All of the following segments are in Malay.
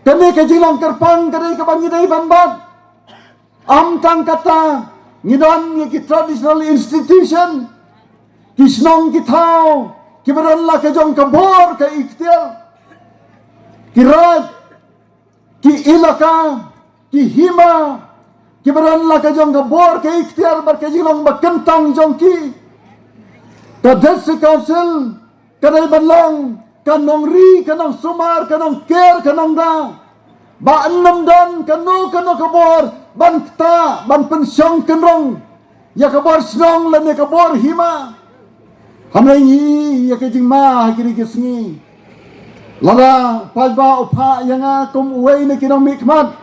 Kene ke jilang kerpang kene ke bangidai banbat. Am tang kata ngidan ki traditional institution. Kisnong kitau kibaran la ke jong kabor ke ikhtiar. Kirat ki ilaka ki hima kibaran la ke jong kabor ke ikhtiar bar ke jilang bakentang jong ki. Kadesi council kadai banlang kanong ri kanong sumar kanong ker kanong da ba enam dan kano kabor ban kta ban pensyong kenrong ya kabor snong lan ya kabor hima hamai ni ya ke jingma kiri kisngi lala pajba upha yanga kum uwei ne kinong mikmat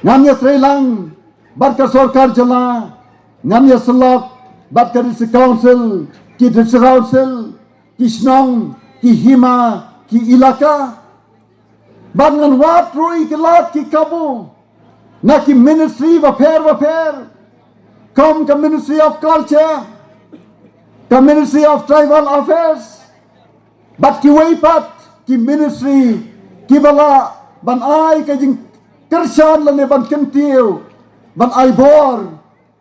ngam ya trelang bat ka sarkar jala ngam ya selok bat ka disi council ki disi council ki snong ki hima ki ilaka bangan wat rui ki lat ki kabu na ki ministry waper kom ka ministry of culture ka ministry of tribal affairs bat ki weipat ki ministry ki bala ban ai ka jing kershan lane ban kentiu ban ai bor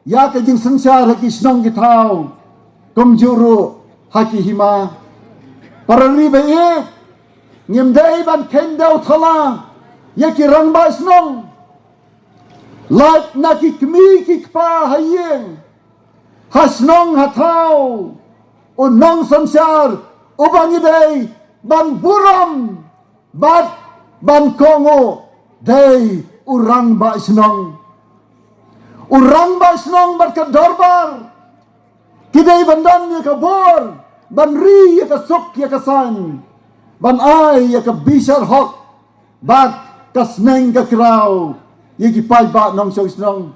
ya ka jing sansar ki snong ki thau kom juru haki hima para riba ngim dai ban kendau thala yaki rang ba snong lat na ki kmi ki kpa hayeng hasnong hathau unong sansar ubangi dai ban buram bat ban kongo dai urang ba snong bat ka dorbar kidai bandan ya kabor ban ri ya ka sok ya ka san ban ai ya ka bishar hok bat ka sneng ka kraw ya ki pai ba nong so snong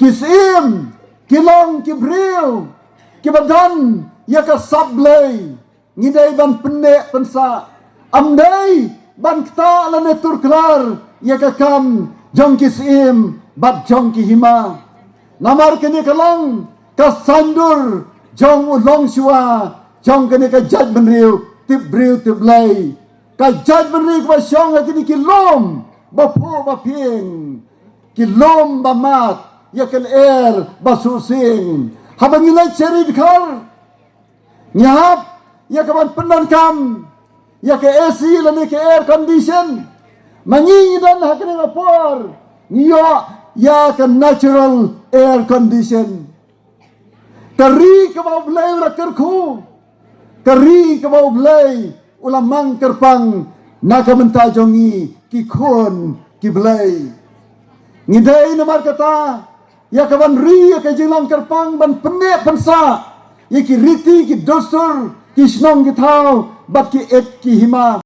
kisim kilong kibril kibadan ya ka sablay ngidai ban penne pensa amdai ban kta lane tuklar ya ka kam jong kisim bat jong ki hima namar kene kalang ka sandur jong ulong shua jong kene ka judgment riu tip lay ka judgment riu ba shong kene ki lom ba po ba ping ki lom ba mat ya kel air ba susing habang ilay cheri dikhar nyap ya ka ban penan kam ya ka AC lani ka air condition mangingidan ha kene ngapor ngiyo ya ka natural air condition kari ka bau blay rakerku kari ka bau blay ulamang kerpang nakamenta jongi ki khon ki blay ngidai namar kata ya ka ban ri ya ka jilang kerpang ban penne pensa ya ki riti ki dosur ki snong ki thau bat ki et ki hima